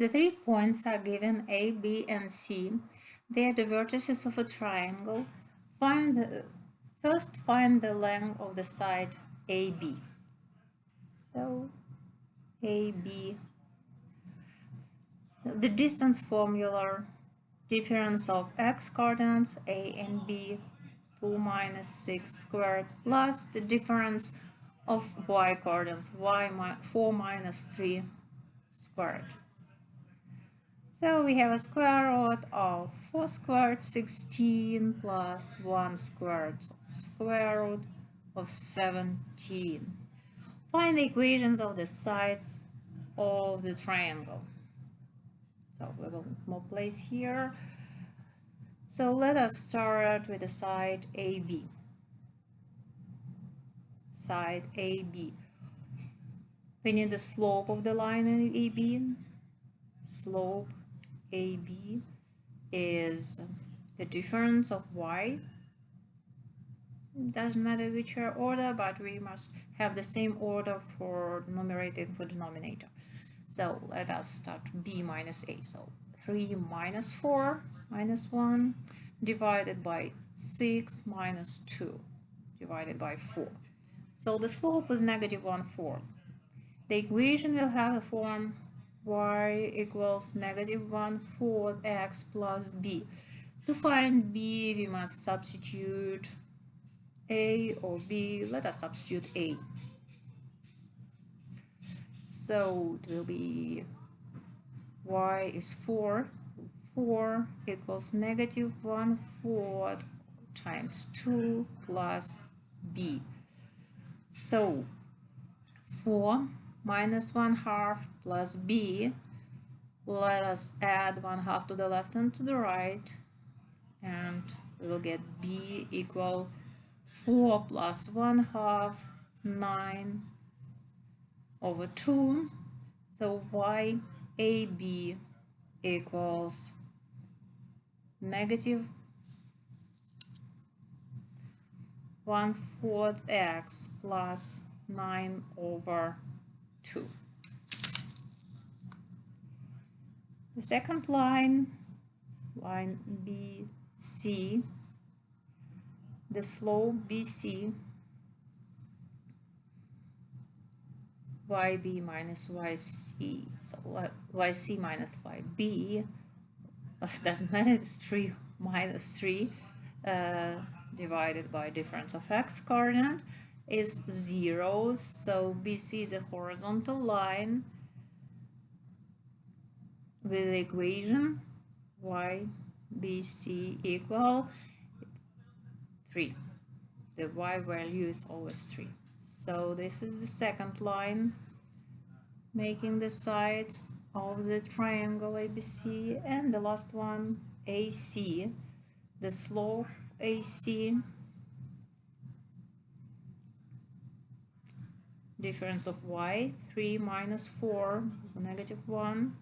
The 3 points are given A, B, and C. They are the vertices of a triangle. First find the length of the side AB. So AB, the distance formula, difference of x coordinates A and B, 2 minus 6 squared, plus the difference of y coordinates 4 minus 3 squared. So we have a square root of 4 squared 16 plus 1 squared, so square root of 17. Find the equations of the sides of the triangle. So we will more place here. So let us start with the side AB. Side AB. We need the slope of the line in AB. Slope AB is the difference of y. It doesn't matter which order, but we must have the same order for numerator and for denominator. So let us start b minus a. So 3 minus 4 minus 1 divided by 6 minus 2 divided by 4. So the slope is negative 1/4. The equation will have a form y equals negative 1/4 x plus b. To find b, we must substitute a or b. Let us substitute a. So it will be y is 4. 4 equals negative 1/4 times 2 plus b. So 4 minus 1/2 plus b. Let us add 1/2 to the left and to the right, and we will get b equal 4 plus 1/2, 9 over 2. So y AB equals negative 1/4 x plus 9 over 2. The second line, line BC, the slope BC, YB minus YC, so YC minus YB, it doesn't matter, it's 3 minus 3 divided by difference of x coordinate is 0, so BC is a horizontal line with the equation YBC equal 3. The y value is always 3. So this is the second line making the sides of the triangle ABC, and the last one AC, the slope AC, difference of y, 3 minus 4, negative 1,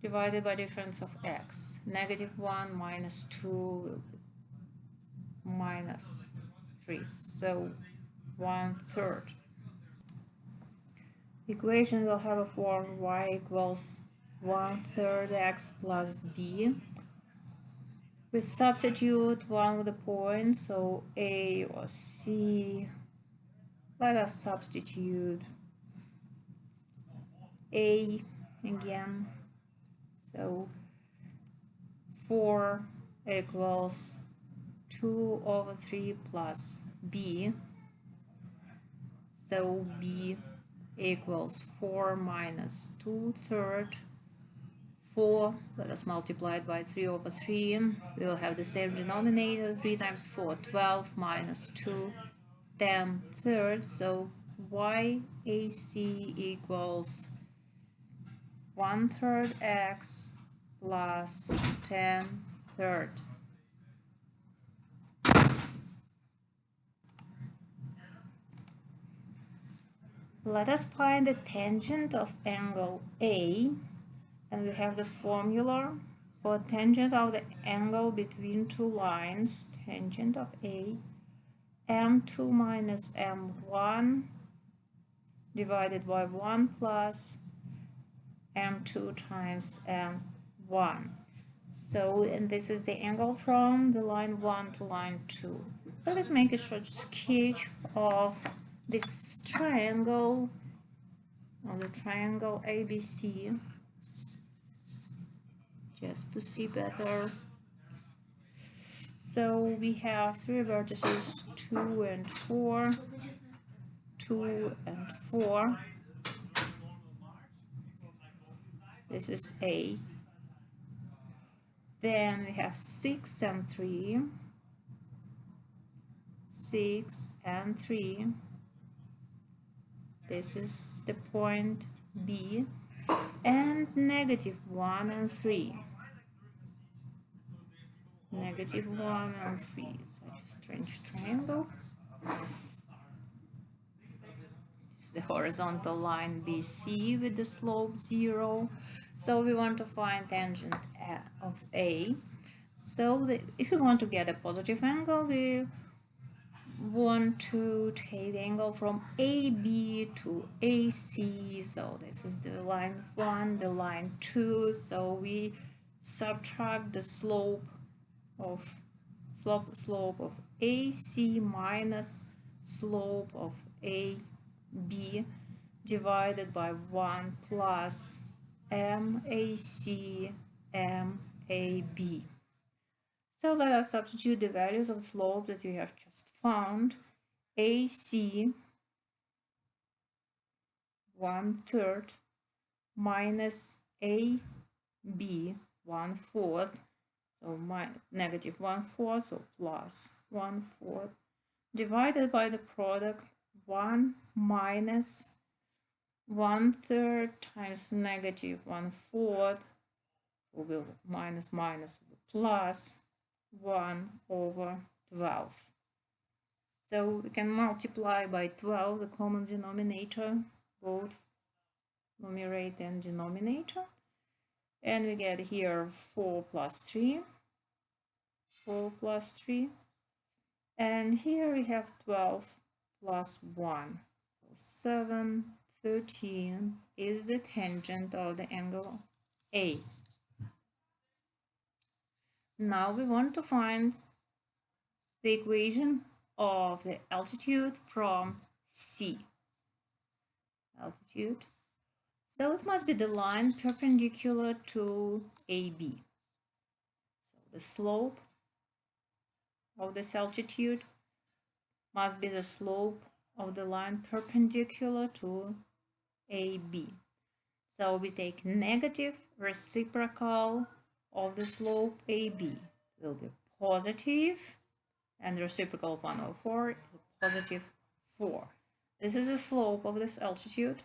divided by difference of x, negative 1 minus 2 minus 3, so 1/3. Equation will have a form y equals 1/3 x plus b. We substitute one of the points, so A or C. Let us substitute A again. So 4 equals 2 over 3 plus b. So b equals 4 minus 2/3. 4, let us multiply it by 3 over 3. We will have the same denominator. 3 times 4, 12 minus 2, 10/3. So YAC equals 1/3 x plus 10/3. Let us find the tangent of angle A, and we have the formula for tangent of the angle between two lines. Tangent of A, m2 minus m1 divided by 1 plus m2 times m1. So, and this is the angle from the line 1 to line 2. Let us make a short sketch of this triangle, of the triangle ABC, just to see better. So we have three vertices, 2 and 4, 2 and 4. This is A. Then we have 6 and 3, 6 and 3. This is the point B. And -1 and 3. -1 and 3. Such a strange triangle. This is the horizontal line BC with the slope 0. So we want to find tangent of A. So if we want to get a positive angle, we want to take the angle from AB to AC. So this is the line 1, the line 2. So we subtract the slope of AC minus slope of AB divided by 1 plus MAC MAB. So let us substitute the values of slope that we have just found. AC 1/3 minus AB 1/4. So -1/4, so plus 1/4, divided by the product 1 minus 1/3 times -1/4, will be minus minus plus 1/12. So we can multiply by 12 the common denominator, both numerator and denominator. And we get here 4 plus 3. 4 plus 3. And here we have 12 plus 1. So 7, 13 is the tangent of the angle A. Now we want to find the equation of the altitude from C. Altitude. So it must be the line perpendicular to AB. So the slope of this altitude must be the slope of the line perpendicular to AB. So we take negative reciprocal of the slope AB. It will be positive, and the reciprocal of 1/4 is positive 4. This is the slope of this altitude.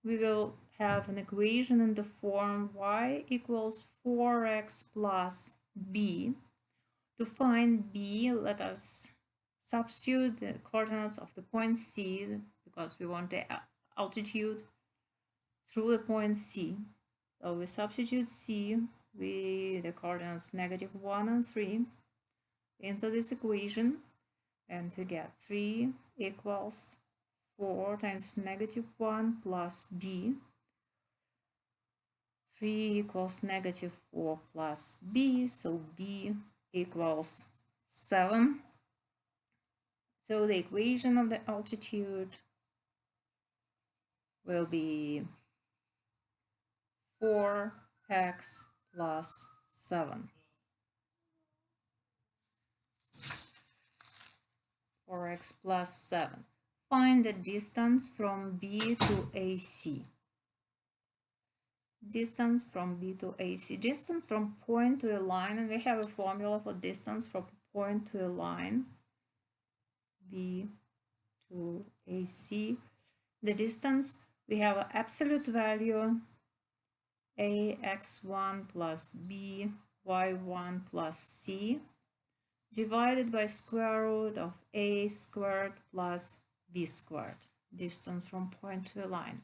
We will have an equation in the form y equals 4x plus b. To find b, let us substitute the coordinates of the point C, because we want the altitude through the point C. So we substitute C with the coordinates -1 and 3 into this equation, and we get 3 equals 4 times -1 plus b. 3 equals -4 plus b, so b equals 7. So the equation of the altitude will be 4x plus 7. 4x plus 7. Find the distance from B to AC. Distance from B to AC. Distance from point to a line, and we have a formula for distance from point to a line. B to AC. The distance, we have an absolute value ax1 plus b y1 plus c divided by square root of a squared plus b squared, distance from point to a line.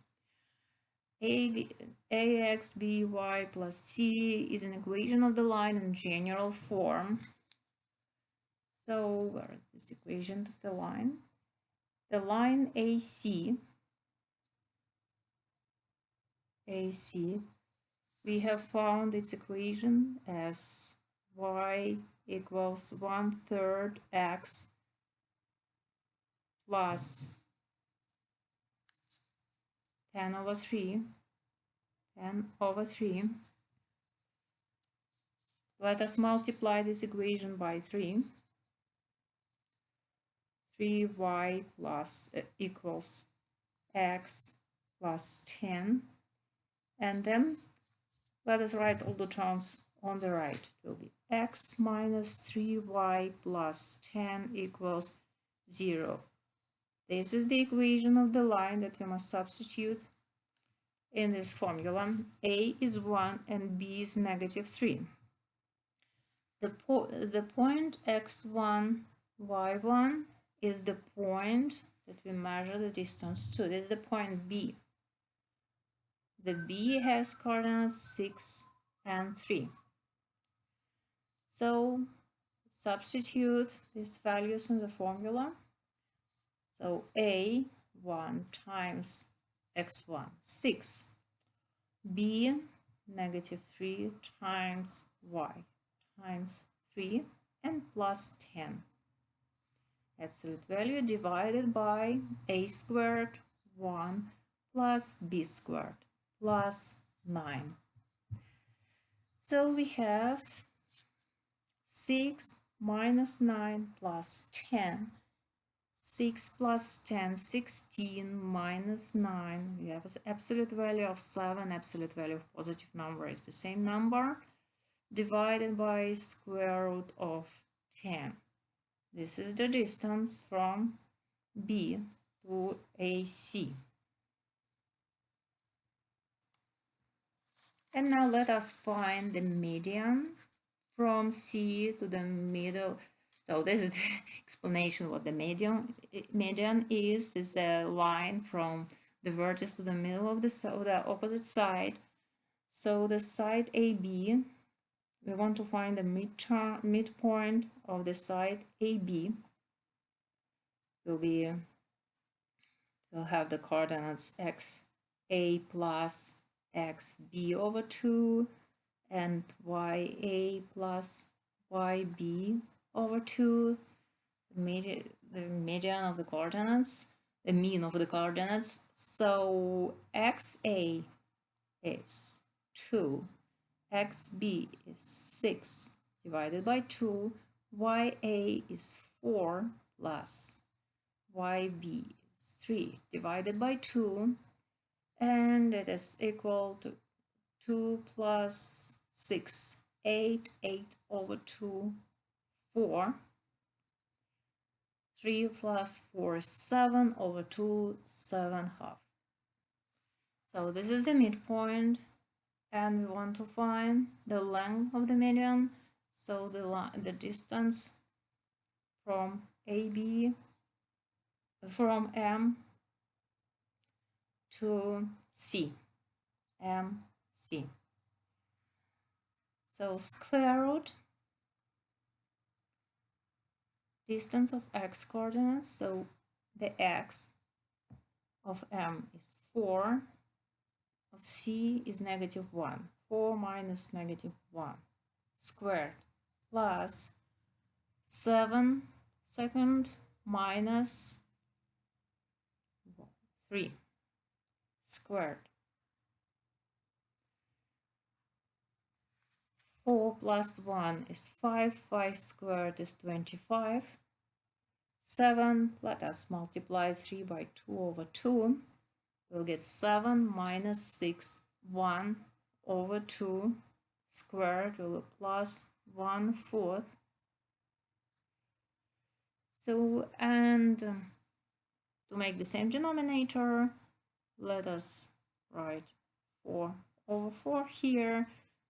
Ax by plus c is an equation of the line in general form. So where is this equation of the line? The line AC AC, we have found its equation as y equals 1/3 x plus 10/3. Let us multiply this equation by 3. 3y plus equals x plus 10. And then let us write all the terms on the right. It will be x minus 3y plus 10 equals 0. This is the equation of the line that we must substitute in this formula. A is 1 and B is -3. The point x1, y1 is the point that we measure the distance to. This is the point B. The B has coordinates 6 and 3. So substitute these values in the formula. So A, 1 times x1, 6. B, -3 times y times 3 and plus 10. Absolute value divided by a squared 1 plus b squared plus 9. So we have 6 minus 9 plus 10. 6 plus 10, 16 minus 9. We have an absolute value of 7. Absolute value of positive number is the same number, divided by square root of 10. This is the distance from B to AC. And now let us find the median from C to the middle. So this is the explanation what the median is a line from the vertex to the middle of the opposite side. So the side AB, we want to find the midpoint of the side AB. We'll have the coordinates XA plus XB over 2 and YA plus YB over 2, the median of the coordinates, the mean of the coordinates. So XA is 2, XB is 6 divided by 2, YA is 4 plus YB is 3 divided by 2, and it is equal to 2 plus 6, 8, 8 over 2, 4. 3 plus 4 is 7 over 2, 7/2. So this is the midpoint, and we want to find the length of the median. So the distance from AB, from M to C, MC. So square root distance of x coordinates. So the x of M is 4, of C is -1. 4 minus -1 squared plus 7 second minus 3 squared. 4 plus 1 is 5. 5 squared is 25. 7, let us multiply 3 by 2 over 2. We'll get 7 minus 6, 1 over 2 squared will be plus 1/4. So, and to make the same denominator, let us write 4 over 4 here.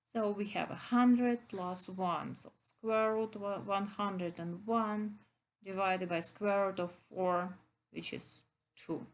So we have 100 plus 1. So square root 101 divided by square root of 4, which is 2.